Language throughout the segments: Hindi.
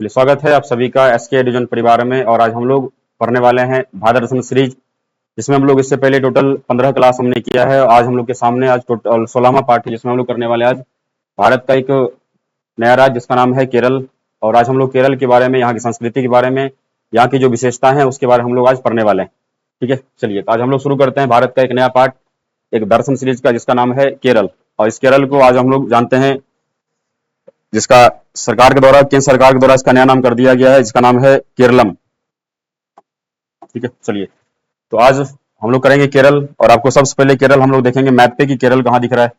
चलिए, स्वागत है आप सभी का एसके एडुकेशन परिवार में। और आज हम लोग पढ़ने वाले हैं भारत दर्शन सीरीज, जिसमें हम लोग इससे पहले टोटल 15 क्लास हमने किया है। और आज हम लोग के सामने आज टोटल 16वां पार्ट है, जिसमें हम लोग करने वाले हैं आज भारत का एक नया राज्य जिसका नाम है केरल। और आज हम लोग केरल के बारे में, यहाँ की संस्कृति के बारे में, यहाँ की जो विशेषता है उसके बारे में हम लोग आज पढ़ने वाले हैं। ठीक है, चलिए तो आज हम लोग शुरू करते हैं भारत का एक नया पार्ट, एक दर्शन सीरीज का, जिसका नाम है केरल। और इस केरल को आज हम लोग जानते हैं, जिसका सरकार के द्वारा, केंद्र सरकार के द्वारा इसका नया नाम कर दिया गया है, जिसका नाम है केरलम। ठीक है, चलिए तो आज हम लोग करेंगे केरल। और आपको सबसे पहले केरल हम लोग देखेंगे मैप पे कि केरल कहाँ दिख रहा है।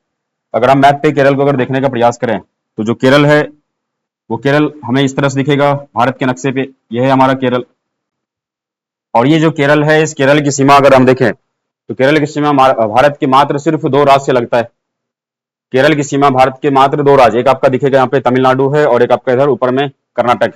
अगर हम मैप पे केरल को अगर देखने का प्रयास करें तो जो केरल है वो केरल हमें इस तरह से दिखेगा भारत के नक्शे पे। यह है हमारा केरल। और ये जो केरल है, इस केरल की सीमा अगर हम देखें तो केरल की सीमा भारत के मात्र सिर्फ 2 राज्य से लगता है। केरल की सीमा भारत के मात्र 2 राज्य, एक आपका दिखेगा यहाँ पे तमिलनाडु है और एक आपका इधर ऊपर में कर्नाटक।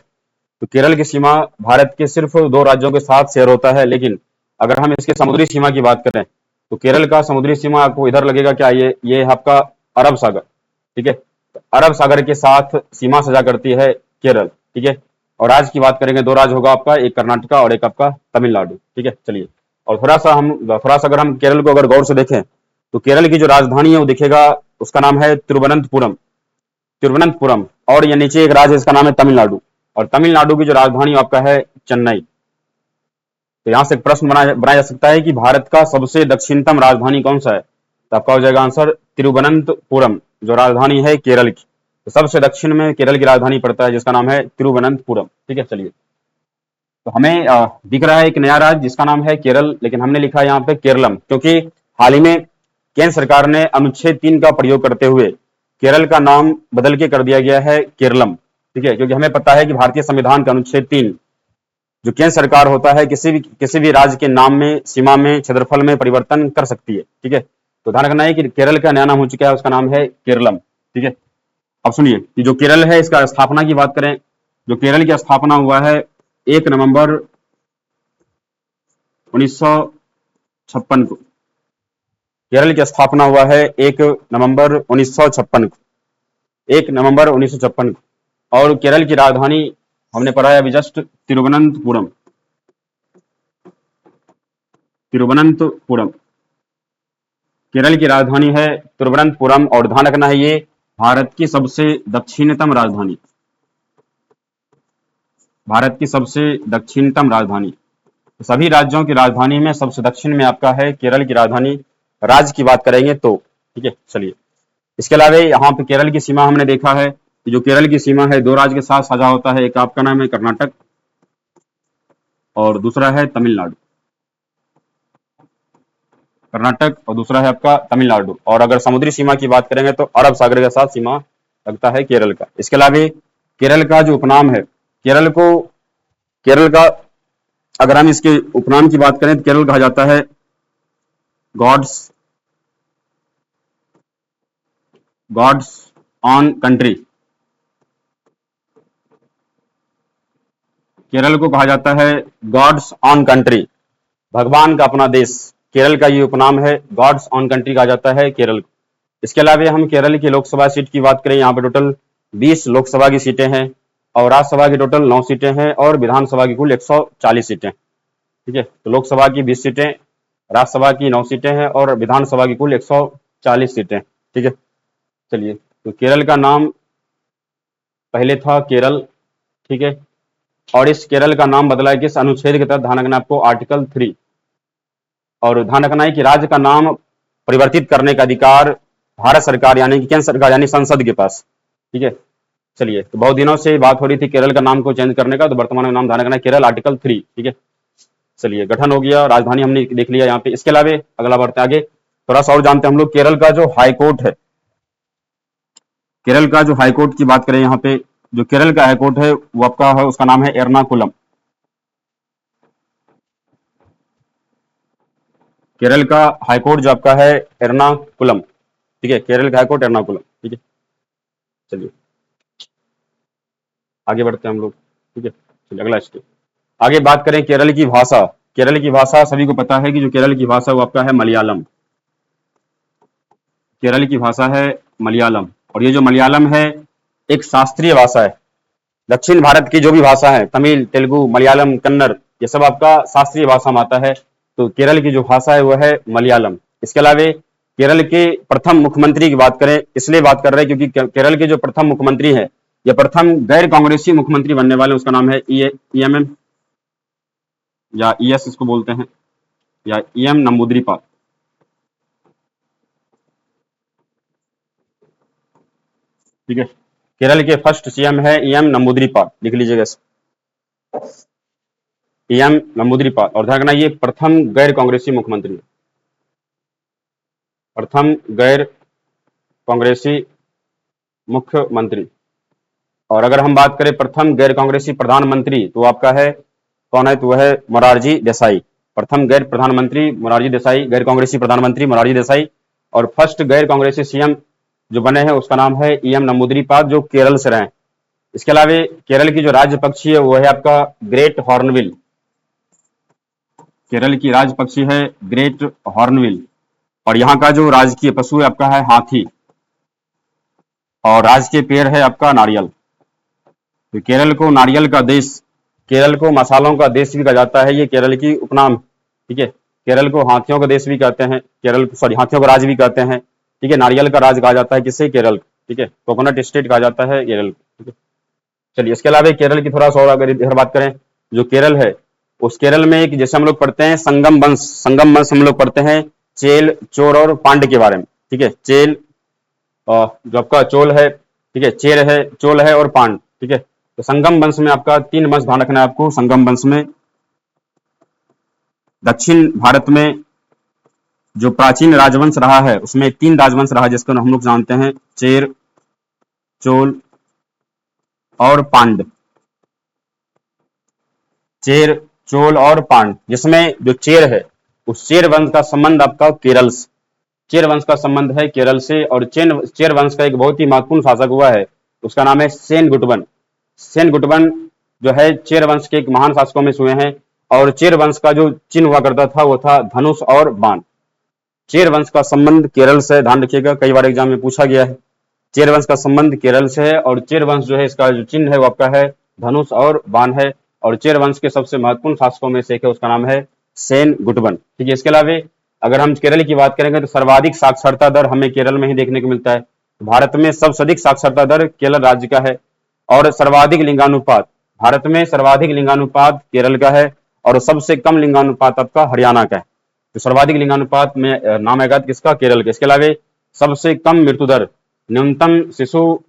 तो केरल की सीमा भारत के सिर्फ 2 राज्यों के साथ शेयर होता है। लेकिन अगर हम इसके समुद्री सीमा की बात करें तो केरल का समुद्री सीमा आपको इधर लगेगा क्या, ये आपका अरब सागर। ठीक है, तो अरब सागर के साथ सीमा सजा करती है केरल। ठीक है, और राज्य की बात करेंगे 2 राज्य होगा आपका, एक कर्नाटका और एक आपका तमिलनाडु। ठीक है, चलिए और थोड़ा सा अगर हम केरल को अगर गौर से देखें तो केरल की जो राजधानी है वो दिखेगा, उसका नाम है तिरुवनंतपुरम। तिरुवनंतपुरम। और ये नीचे एक राज्य है, इसका नाम है तमिलनाडु। और तमिलनाडु की जो राजधानी आपका है चेन्नई। तो यहां से एक प्रश्न बनाया जा सकता है कि भारत का सबसे दक्षिणतम राजधानी कौन सा है। तो आपका हो जाएगा आंसर तिरुवनंतपुरम, जो राजधानी है केरल की। तो सबसे दक्षिण में केरल की राजधानी पड़ता है, जिसका नाम है तिरुवनंतपुरम। ठीक है, चलिए तो हमें दिख रहा है एक नया राज्य जिसका नाम है केरल, लेकिन हमने लिखा है यहाँ पे केरलम, क्योंकि हाल ही में केंद्र सरकार ने अनुच्छेद 3 का प्रयोग करते हुए केरल का नाम बदल के कर दिया गया है केरलम। ठीक है, क्योंकि हमें पता है कि भारतीय संविधान का अनुच्छेद 3 जो केंद्र सरकार होता है किसी भी राज्य के नाम में, सीमा में, क्षेत्रफल में परिवर्तन कर सकती है। ठीक है, तो ध्यान रखना है कि केरल का नया नाम हो चुका है, उसका नाम है केरलम। ठीक है, अब सुनिए कि जो केरल है इसका स्थापना की बात करें, जो केरल की स्थापना हुआ है 1 नवंबर 1956 को। केरल की स्थापना हुआ है 1 नवंबर 1956 को, 1 नवंबर 1956 को। और केरल की राजधानी हमने पढ़ा है अभी जस्ट, तिरुवनंतपुरम। तिरुवनंतपुरम केरल की राजधानी है तिरुवनंतपुरम। और ध्यान रखना है ये भारत की सबसे दक्षिणतम राजधानी, भारत की सबसे दक्षिणतम राजधानी। सभी राज्यों की राजधानी में सबसे दक्षिण में आपका है केरल की राजधानी, राज्य की बात करेंगे तो। ठीक है, चलिए इसके अलावा यहाँ पे केरल की सीमा हमने देखा है कि जो केरल की सीमा है 2 राज्य के साथ साझा होता है, एक आपका नाम है कर्नाटक और दूसरा है तमिलनाडु। कर्नाटक और दूसरा है आपका तमिलनाडु। और अगर समुद्री सीमा की बात करेंगे तो अरब सागर के साथ सीमा लगता है केरल का। इसके अलावा केरल का जो उपनाम है, केरल का अगर हम इसके उपनाम की बात करें तो केरल कहा जाता है गॉड्स ऑन कंट्री। केरल को कहा जाता है गॉड्स ऑन कंट्री, भगवान का अपना देश। केरल का ये उपनाम है, गॉड्स ऑन कंट्री कहा जाता है केरल को। इसके अलावा हम केरल की लोकसभा सीट की बात करें, यहाँ पे टोटल 20 लोकसभा की सीटें हैं और राज्यसभा की टोटल 9 सीटें हैं और विधानसभा की कुल 140 सीटें। ठीक है, तो लोकसभा की 20 सीटें, राज्यसभा की 9 सीटें हैं और विधानसभा की कुल 140 सीटें। ठीक है, चलिए तो केरल का नाम पहले था केरल। ठीक है, और इस केरल का नाम बदला है किस अनुच्छेद के तहत, ध्यान रखना आपको, आर्टिकल 3। और ध्यान रखना है कि राज्य का नाम परिवर्तित करने का अधिकार भारत सरकार यानी कि केंद्र सरकार यानी संसद के पास। ठीक है, चलिए तो बहुत दिनों से बात हो रही थी केरल का नाम को चेंज करने का, तो वर्तमान में नाम ध्यान रखना है केरल, आर्टिकल 3। ठीक है, चलिए गठन हो गया, राजधानी हमने देख लिया यहाँ पे। इसके अलावा अगला बढ़ते आगे, थोड़ा सा और जानते हैं हम लोग केरल का जो हाईकोर्ट है। केरल का जो हाईकोर्ट की बात करें, यहाँ पे जो केरल का हाईकोर्ट है वो आपका है, उसका नाम है एर्नाकुलम। केरल का हाईकोर्ट जो आपका है एर्नाकुलम। ठीक है, केरल का हाईकोर्ट एर्नाकुलम। ठीक है, चलिए आगे बढ़ते हैं हम लोग। ठीक है, चलिए अगला स्टेप, आगे बात करें केरल की भाषा। केरल की भाषा सभी को पता है कि जो केरल की भाषा वो आपका है मलयालम। केरल की भाषा है मलयालम। और ये जो मलयालम है एक शास्त्रीय भाषा है। दक्षिण भारत की जो भी भाषा है, तमिल, तेलुगु, मलयालम, कन्नड़, ये सब आपका शास्त्रीय भाषा में आता है। तो केरल की जो भाषा है वो है मलयालम। इसके अलावा केरल के प्रथम मुख्यमंत्री की बात करें, इसलिए बात कर रहे हैं क्योंकि केरल के जो प्रथम मुख्यमंत्री है, ये प्रथम गैर कांग्रेसी मुख्यमंत्री बनने वाले, उसका नाम है ईएमएम या ईएस इसको बोलते हैं, या ईएम नंबूद्रीपाल। ठीक है, केरल के फर्स्ट सीएम है ईएम नंबूद्रीपाल, लिख लीजिएगा ईएम नंबूद्रीपाल। और ध्यान रखना ये प्रथम गैर कांग्रेसी मुख्यमंत्री है, प्रथम गैर कांग्रेसी मुख्यमंत्री। और अगर हम बात करें प्रथम गैर कांग्रेसी प्रधानमंत्री, तो आपका है कौन है, तो वह है मोरारजी देसाई। प्रथम गैर प्रधानमंत्री मोरारजी देसाई, गैर कांग्रेसी प्रधानमंत्री मोरारजी देसाई। और फर्स्ट गैर कांग्रेसी सीएम जो बने हैं उसका नाम है ईएम नंबूद्रीपाल, जो केरल से रहे। इसके अलावा केरल की जो राज्य पक्षी है वो है आपका ग्रेट हॉर्नबिल। केरल की राज्य पक्षी है ग्रेट हॉर्नबिल। और यहाँ का जो राजकीय पशु है आपका है हाथी। और राजकीय पेड़ है आपका नारियल। तो केरल को नारियल का देश, केरल को मसालों का देश भी कहा जाता है, ये केरल की उपनाम। ठीक है, केरल को हाथियों का देश भी कहते हैं, केरल सॉरी हाथियों का राज भी कहते हैं। ठीक है, नारियल का राज कहा जाता है किससे, केरल। ठीक है, कोकोनट स्टेट कहा जाता है केरल। ठीक है, चलिए इसके अलावा केरल की थोड़ा सा और अगर इधर बात करें, जो केरल है उस केरल में एक, जैसे हम लोग पढ़ते हैं संगम वंश, संगम वंश हम लोग पढ़ते हैं चेल, चोर और पांड के बारे में। ठीक है, चेल जो आपका चोल है, ठीक है, चेर है, चोल है और पांड। ठीक है, तो संगम वंश में आपका तीन वंश ध्यान रखना है आपको। संगम वंश में दक्षिण भारत में जो प्राचीन राजवंश रहा है उसमें तीन राजवंश रहा, जिसको हम लोग जानते हैं चेर, चोल और पांड। चेर, चोल और पांड, जिसमें जो चेर है उस चेर वंश का संबंध आपका केरल से, चेर वंश का संबंध है केरल से। और चेर वंश का एक बहुत ही महत्वपूर्ण शासक हुआ है, उसका नाम है सेन गुटबन। सेन गुटबन जो है चेर वंश के एक महान शासकों में से हुए हैं। और चेर वंश का जो चिन्ह हुआ करता था वो था धनुष और बाण। चेर वंश का संबंध केरल से, ध्यान रखिएगा, कई बार एग्जाम में पूछा गया है। चेर वंश का संबंध केरल से है और चेर वंश जो है इसका जो चिन्ह है वो आपका है धनुष और बाण है। और चेर वंश के सबसे महत्वपूर्ण शासकों में से एक है, उसका नाम है सेन गुटबन। ठीक है, इसके अलावा अगर हम केरल की बात करेंगे तो सर्वाधिक साक्षरता दर हमें केरल में ही देखने को मिलता है। भारत में सबसे अधिक साक्षरता दर केरल राज्य का है। और सर्वाधिक लिंगानुपात, भारत में सर्वाधिक लिंगानुपात केरल का है और सबसे कम लिंगानुपात आपका हरियाणा का है। तो सर्वाधिक लिंगानुपात में नाम आएगा किसका, केरल के। इसके अलावा सबसे कम मृत्यु दर, न्यूनतम शिशु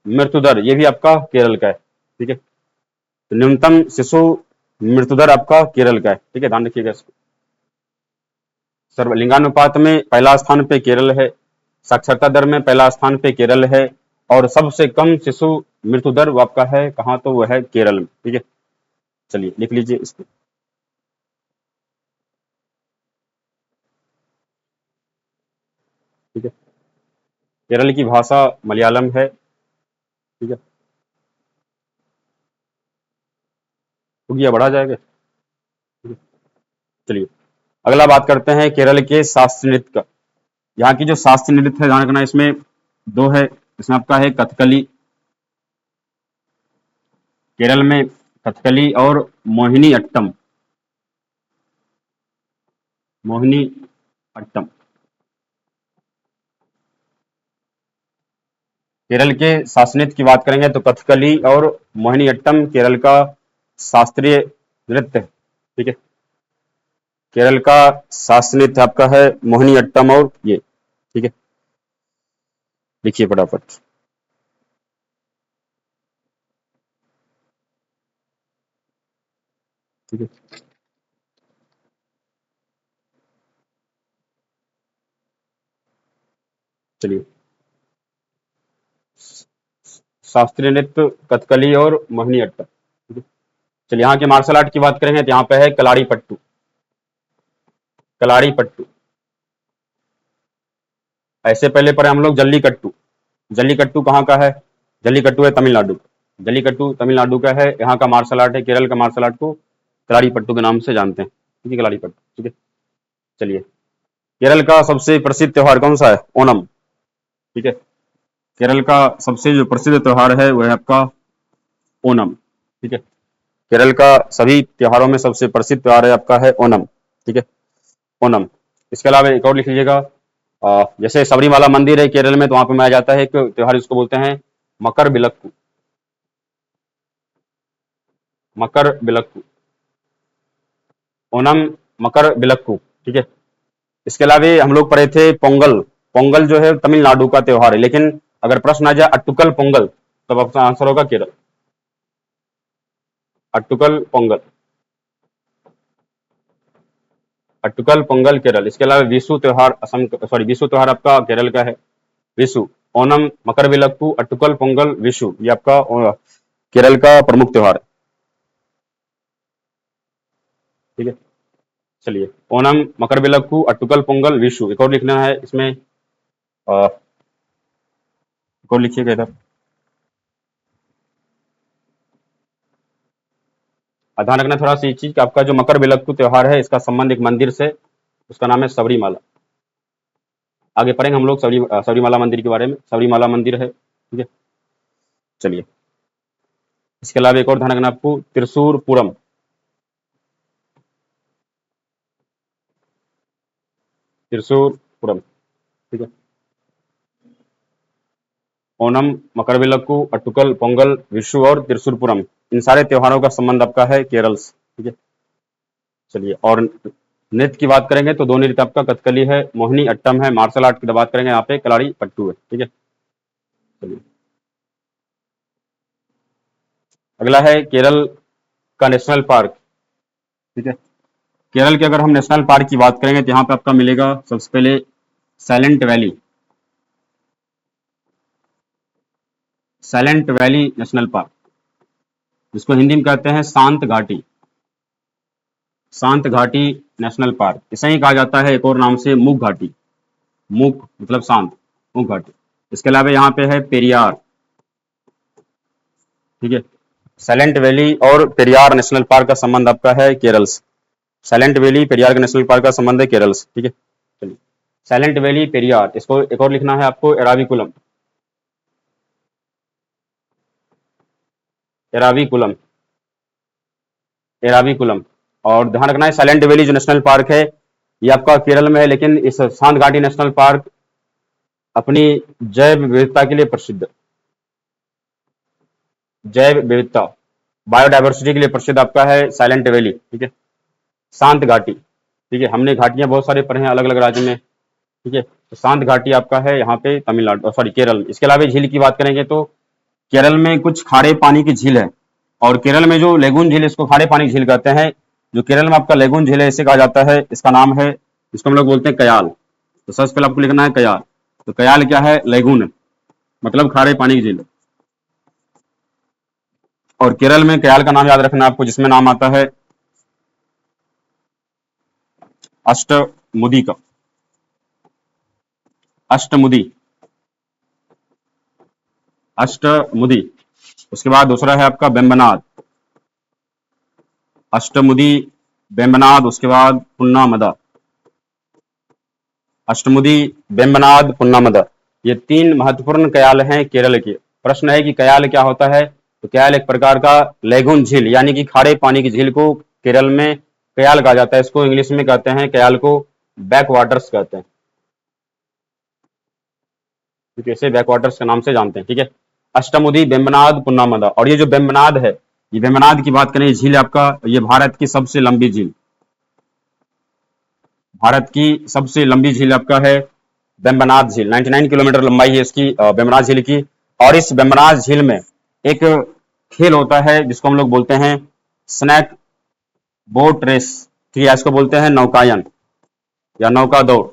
मृत्यु दर, ये भी आपका केरल का है। ठीक है, तो न्यूनतम शिशु मृत्यु दर आपका केरल का है। ठीक है, ध्यान रखिएगा इसको। लिंगानुपात में पहला स्थान पे केरल है, साक्षरता दर में पहला स्थान पे केरल है, और सबसे कम शिशु मृत्यु दर वो आपका है कहाँ, तो वह है केरल में। ठीक है, चलिए लिख लीजिए इसको। ठीक है, केरल की भाषा मलयालम है। ठीक है, हो गया, बढ़ा जाएगा। ठीक है, चलिए अगला बात करते हैं केरल के शास्त्रीय नृत्य का। यहाँ की जो शास्त्रीय नृत्य है ध्यान रखना, इसमें दो है। इसमें आपका है कथकली, केरल में कथकली, और मोहिनी अट्टम, मोहिनी अट्टम। केरल के शास्त्रीय नृत्य की बात करेंगे तो कथकली और मोहिनी अट्टम केरल का शास्त्रीय नृत्य है। ठीक है, केरल का शास्त्रीय नृत्य आपका है मोहिनी अट्टम और ये। ठीक है, लिखिए फटाफट। ठीक है, चलिए शास्त्रीय नृत्य कथकली और मोहिनी अट्टम। ठीक है, चलिए यहाँ के मार्शल आर्ट की बात करेंगे तो यहाँ पे है कलाड़ी पट्टू, कलाड़ी पट्टू। ऐसे पहले पढ़े हम लोग जल्लीकट्टू। जल्लीकट्टू कहाँ का है, जल्लीकट्टू है तमिलनाडु। जल्लीकट्टू तमिलनाडु का है, यहाँ का मार्शल आर्ट है। केरल का मार्शल आर्ट को कलाड़ी पट्टू के नाम से जानते हैं। ठीक है, कलाड़ी पट्टू। ठीक है, चलिए केरल का सबसे प्रसिद्ध त्योहार कौन सा है, ओणम। ठीक है, केरल का सबसे जो प्रसिद्ध त्योहार है वह है आपका ओणम। ठीक है, केरल का सभी त्योहारों में सबसे प्रसिद्ध त्योहार है आपका है ओणम। ठीक है, ओणम। इसके अलावा एक और लिख लीजिएगा, जैसे सबरीमाला मंदिर है केरल में, तो वहां पे मनाया जाता है एक त्योहार, इसको बोलते हैं मकर बिलक्कू। मकर बिलक्कू, ओणम, मकर बिलक्कू। ठीक है, इसके अलावा हम लोग पढ़े थे पोंगल। पोंगल जो है तमिलनाडु का त्योहार है, लेकिन अगर प्रश्न आ जाए अट्टुकल पोंगल, तब आपका आंसर होगा केरल। अट्टुकल पोंगल, अट्टुकल पोंगल केरल। इसके अलावा विशु त्योहार असम, सॉरी विशु त्योहार आपका केरल का है। विशु, ओणम, मकर बिलक्कू, अट्टुकल पोंगल, विशु, ये आपका केरल का प्रमुख त्योहार है। ठीक है, चलिए, ओणम, मकर बिलक्कू, अट्टुकल पोंगल, विशु, एक और लिखना है इसमें, एक और लिखिएगा इधर। ध्यान रखना थोड़ा सा ये चीज कि आपका जो मकर बिलक्कू त्योहार है, इसका संबंध एक मंदिर से, उसका नाम है सबरीमाला। आगे पढ़ेंगे हम लोग सबरीमाला मंदिर के बारे में, सबरीमाला मंदिर है। ठीक है, चलिए, इसके अलावा एक और ध्यान रखना आपको, त्रिशूरपुरम। त्रिशूरपुरम। ठीक है, ओणम, मकर बिलक्कू, अट्टुकल पोंगल, विशु और त्रिशूरपुरम, इन सारे त्योहारों का संबंध आपका है केरल से। ठीक है, चलिए, और नृत्य की बात करेंगे तो दो नृत्य आपका कथकली है, मोहिनी अट्टम है। मार्शल आर्ट की बात करेंगे यहाँ पे कलाड़ी पट्टू है। ठीक है, चलिए, अगला है केरल का नेशनल पार्क। ठीक है, केरल के अगर हम नेशनल पार्क की बात करेंगे तो यहाँ पे आपका मिलेगा सबसे पहले silent valley. Silent valley national park, जिसको हिंदी में कहते हैं शांत घाटी। शांत घाटी नेशनल पार्क, इसे ही कहा जाता है एक और नाम से मूक घाटी। मूक मतलब शांत, मूक घाटी। इसके अलावा यहाँ पे है पेरियार। ठीक है, साइलेंट वैली और पेरियार नेशनल पार्क का संबंध आपका है केरल से। साइलेंट वैली, पेरियार के नेशनल पार्क का संबंध है केरल से। ठीक है, चलिए, साइलेंट वैली, पेरियार, इसको एक और लिखना है आपको, एराविकुलम। एराविकुलम, एराविकुलम। और ध्यान रखना है साइलेंट वैली जो नेशनल पार्क है, ये आपका केरल में है, लेकिन इस शांत घाटी नेशनल पार्क अपनी जैव विविधता के लिए प्रसिद्ध, जैव विविधता, बायोडायवर्सिटी के लिए प्रसिद्ध आपका है साइलेंट वैली। ठीक है, शांत घाटी। ठीक है, हमने घाटियां बहुत सारे पढ़े हैं अलग अलग राज्य में। ठीक है, तो शांत घाटी आपका है यहाँ पे तमिलनाडु, सॉरी केरल। इसके अलावा झील की बात करेंगे तो केरल में कुछ खारे पानी की झील है, और केरल में जो लेगुन झील, इसको खारे पानी की झील कहते हैं। जो केरल में आपका लेगुन झील है, इसे कहा जाता है, इसका नाम है, इसको हम लोग बोलते हैं कयाल। तो सबसे पहले आपको लिखना है कयाल। तो कयाल क्या है? लेगुन, मतलब खारे पानी की झील। और केरल में कयाल का नाम याद रखना आपको, जिसमें नाम आता है अष्टमुदी का, अष्टमुदी, अष्टमुदी। उसके बाद दूसरा है आपका बेम्बनाद, अष्टमुदी, बेम्बनाद। उसके बाद पुन्नामदा, अष्टमुदी, बेम्बनाद, पुन्नामदा। ये तीन महत्वपूर्ण कयाल हैं केरल के। प्रश्न है कि कयाल क्या होता है? तो कयाल एक प्रकार का लेगुन झील, यानी कि खारे पानी की झील को केरल में कयाल कहा जाता है। इसको इंग्लिश में कहते हैं, कयाल को बैक वाटर्स कहते हैं। ठीक है, इसे बैक वाटर्स के नाम से जानते हैं। ठीक है, अष्टमुदी, बेम्बनाद, पुन्नामदा। और ये जो बेम्बनाद है, ये बेम्बनाद की बात करें, झील आपका, ये भारत की सबसे लंबी झील, भारत की सबसे लंबी झील आपका है बेम्बनाद झील। 99 किलोमीटर लंबाई है इसकी, बेम्बनाद झील की। और इस बेम्बनाद झील में एक खेल होता है जिसको हम लोग बोलते हैं स्नैक बोट रेस। ठीक है, इसको बोलते हैं नौकायन या नौका दौड़।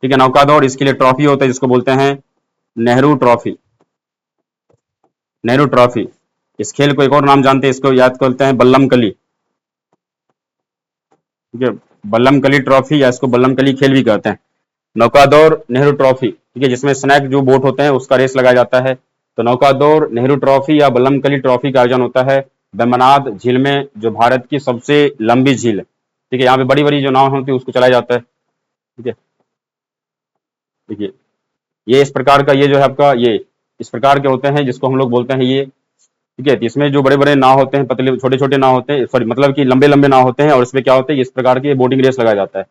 ठीक है, नौका दौड़, इसके लिए ट्रॉफी होता है जिसको बोलते हैं नेहरू ट्रॉफी, नेहरू ट्रॉफी। इस खेल को एक और नाम जानते हैं, इसको याद करते हैं बल्लम कली। ठीक है, बल्लम कली ट्रॉफी, या इसको बल्लम कली खेल भी कहते हैं। नौका दौड़, नेहरू ट्रॉफी। ठीक है, जिसमें स्नैक जो बोट होते हैं उसका रेस लगाया जाता है। तो नौका दौड़, नेहरू ट्रॉफी या बल्लम कली ट्रॉफी का आयोजन होता है बेम्बनाद झील में, जो भारत की सबसे लंबी झील है। ठीक है, यहाँ पे बड़ी बड़ी जो नाव होती है उसको चलाया जाता है। ठीक है, देखिए, ये इस प्रकार का, ये जो है आपका, ये इस प्रकार के होते हैं जिसको हम लोग बोलते हैं ये ठीक है, तो इसमें जो बड़े बड़े नाव होते हैं, पतले छोटे छोटे नाव होते हैं, सॉरी मतलब कि लंबे लंबे नाव होते हैं, और इसमें क्या होता है, इस प्रकार की बोटिंग रेस लगाया जाता है।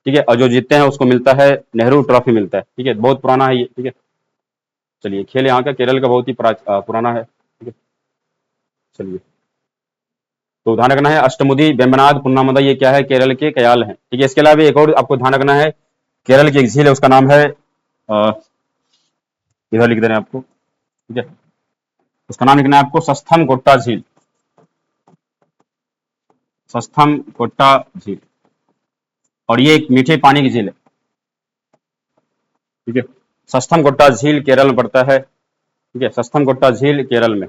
ठीक है, और जो जीतते हैं उसको मिलता है नेहरू ट्रॉफी मिलता है। ठीक है, बहुत पुराना है ये। ठीक है, चलिए, खेल यहाँ का केरल का बहुत ही पुराना है। ठीक है, चलिए, तो ध्यान रखना है अष्टमुदी वेम्बनाड पुन्नामदा, ये क्या है, केरल के कयाल हैं। ठीक है, इसके अलावा एक और आपको ध्यान रखना है, केरल की एक झील है, उसका नाम है इधर लिख दे रहे हैं आपको। ठीक है, उसका नाम लिखना है आपको सस्थम गोट्टा झील, सस्थम गोट्टा झील, और ये एक मीठे पानी की झील है। ठीक है, सस्थम गोट्टा झील केरल में पड़ता है। ठीक है, सस्थम गोट्टा झील केरल में,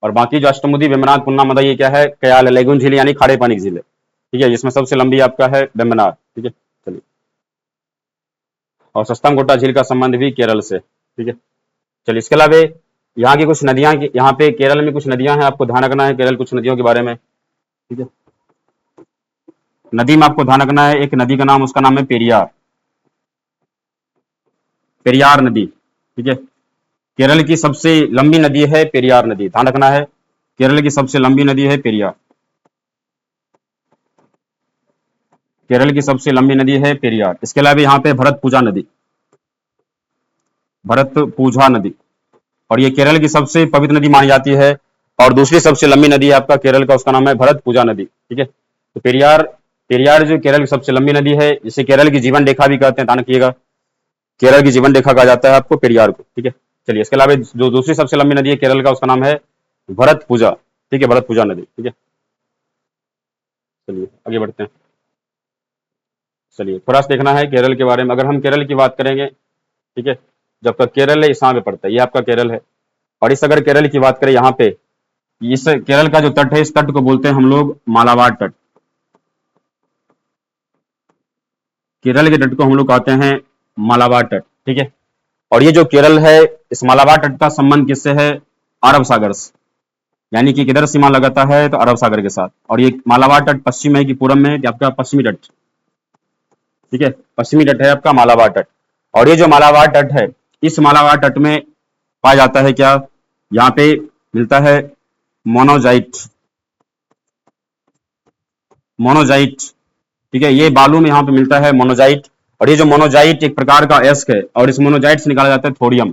और बाकी जो अष्टमुदी वेम्बनाड पुन्नामदा ये क्या है, कयाल है, लेगुन झील यानी खारे पानी की झील है। ठीक है, जिसमें सबसे लंबी आपका है वेम्बनाड। ठीक है, चलिए, और सस्तम गोट्टा झील का संबंध भी केरल से। ठीक है, चलिए, इसके अलावा यहाँ की कुछ नदियां, यहाँ पे केरल में कुछ नदियां हैं, आपको ध्यान रखना है केरल कुछ नदियों के बारे में। ठीक है, नदी में आपको ध्यान रखना है, एक नदी का नाम, उसका नाम है पेरियार, पेरियार नदी। ठीक है, केरल की सबसे लंबी नदी है पेरियार नदी, ध्यान रखना है, केरल की सबसे लंबी नदी है पेरियार, केरल की सबसे लंबी नदी है पेरियार। इसके अलावा यहाँ पे भरतपुजा नदी, भरतपुजा नदी, और ये केरल की सबसे पवित्र नदी मानी जाती है, और दूसरी सबसे लंबी नदी है आपका केरल का, उसका नाम है भरतपुजा नदी। ठीक है, तो पेरियार, पेरियार जो केरल की सबसे लंबी नदी है, जिसे केरल की जीवन रेखा भी कहते हैं, ध्यान रखिएगा, केरल की जीवन रेखा कहा जाता है आपको पेरियार को। ठीक है, चलिए, इसके अलावा जो दूसरी सबसे लंबी नदी है केरल का, उसका नाम है भरतपुजा। ठीक है, भरतपुजा नदी। ठीक है, चलिए आगे बढ़ते हैं। चलिए, थोड़ा सा देखना है केरल के बारे में, अगर हम केरल की बात करेंगे, ठीक है, जब तक केरल है इस यहाँ पे पड़ता है, ये आपका केरल है, और इस अगर केरल की बात करें यहाँ पे, इस केरल का जो तट है, इस तट को बोलते हैं हम लोग मालाबार तट, केरल के तट को हम लोग कहते हैं मालाबार तट। ठीक है, और ये जो केरल है, इस मालाबार तट का संबंध किससे है, अरब सागर से, यानी कि किधर सीमा लगाता है, तो अरब सागर के साथ। और ये मालाबार तट पश्चिम है कि पूरब में है, कि आपका पश्चिमी तट। ठीक है, पश्चिमी तट है आपका मालाबार तट, और ये जो मालाबार तट है, इस मालाबार तट में पाया जाता है क्या, यहाँ पे मिलता है मोनोजाइट, मोनोजाइट। ठीक है, ये बालू में यहाँ पे मिलता है मोनोजाइट, और ये जो मोनोजाइट एक प्रकार का एस्क है, और इस मोनोजाइट से निकाला जाता है थोरियम,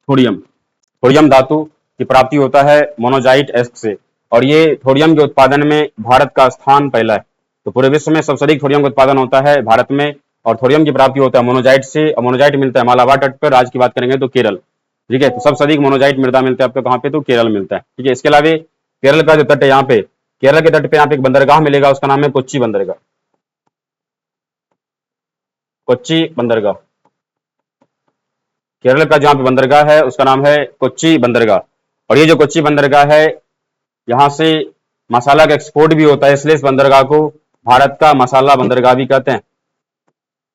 थोरियम, थोरियम धातु की प्राप्ति होता है मोनोजाइट एस्क से, और ये थोरियम के उत्पादन में भारत का स्थान पहला है। तो पूरे विश्व में सबसे अधिक थोरियम का उत्पादन होता है भारत में, और थोरियम की प्राप्ति होता है मोनोजाइट से, और मोनोजाइट मिलता है मालाबार तट पर। आज की बात करेंगे तो केरल। ठीक है, तो सबसे अधिक मोनोजाइट मृदा मिलता है आपको कहाँ पे, तो केरल मिलता है। ठीक है, इसके अलावा केरल का जो तट है यहाँ पे, केरल के तट पे यहाँ पे एक बंदरगाह मिलेगा, उसका नाम है कोच्चि बंदरगाह, कोच्चि बंदरगाह, केरल का जहाँ पे बंदरगाह है उसका नाम है कोच्चि बंदरगाह। और ये जो कोच्चि बंदरगाह है, यहाँ से मसाला का एक्सपोर्ट भी होता है, इसलिए इस बंदरगाह को भारत का मसाला बंदरगाह भी कहते हैं,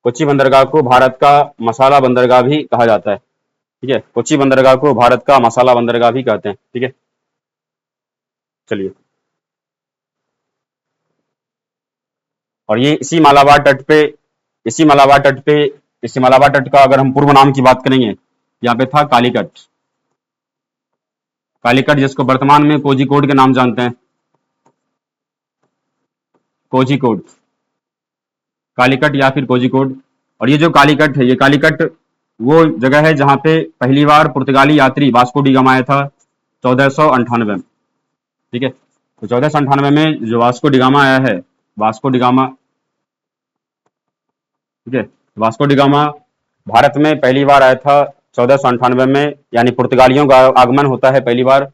कोच्चि बंदरगाह को भारत का मसाला बंदरगाह भी कहा जाता है। ठीक है, कोच्चि बंदरगाह को भारत का मसाला बंदरगाह भी कहते हैं। ठीक है, चलिए, और ये इसी मालाबार तट पे, इसी मालाबार तट का अगर हम पूर्व नाम की बात करेंगे, यहाँ पे था कालीकट, कालीकट जिसको वर्तमान में कोझिकोड के नाम जानते हैं, कोझिकोड, कालीकट या फिर कोझिकोड। और ये जो कालीकट है, ये कालीकट वो जगह है जहाँ पे पहली बार पुर्तगाली यात्री वास्को डी गामा आया था 1498 में। ठीक है, तो 1498 में जो वास्को डी गामा आया है, वास्को डी गामा, ठीक है, वास्को डी गामा भारत में पहली बार आया था 1498 में, यानी पुर्तगालियों का आगमन होता है पहली बार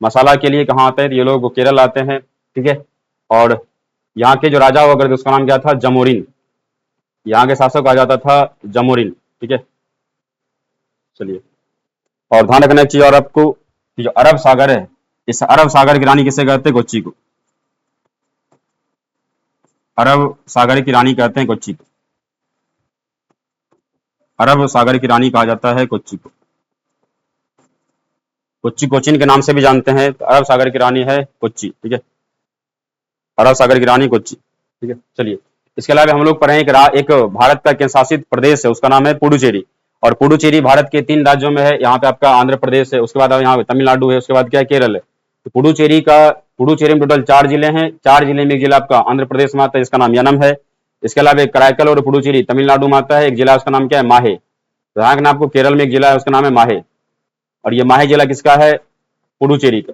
मसाला के लिए। कहाँ आते हैं, ये लोग केरल आते हैं। ठीक है, और यहाँ के जो राजा हुआ करते उसका नाम क्या था, जमोरिन, यहाँ के शासक कहा जाता था जमोरिन। ठीक है, चलिए, और ध्यान रखना चाहिए और आपको कि जो अरब सागर है, इस अरब सागर की रानी किसे कहते हैं, कोच्चि को, अरब सागर की रानी कहते हैं कोच्चि को, अरब सागर की रानी कहा जाता है कोच्चि को, कोच्चि कोचिन के नाम से भी जानते हैं, तो अरब सागर की रानी है कोच्चि। ठीक है, अरब सागर की रानी कोच्चि। ठीक है, चलिए, इसके अलावा हम लोग पढ़े एक भारत का केंद्र शासित प्रदेश है, उसका नाम है पुडुचेरी, और पुडुचेरी भारत के 3 राज्यों में है। यहाँ पे आपका आंध्र प्रदेश है, उसके बाद यहाँ पे तमिलनाडु है, उसके बाद क्या है, केरल है। तो पुडुचेरी में टोटल 4 जिले हैं। 4 जिले में एक जिला आपका आंध्र प्रदेश में आता है, जिसका नाम यनम है। इसके अलावा एक कराईकल और पुडुचेरी तमिलनाडु में आता है, एक जिला उसका नाम क्या है, माहे। तो यहाँ का आपको केरल में एक जिला है, उसका नाम है माहे। और ये माहे जिला किसका है, पुडुचेरी का।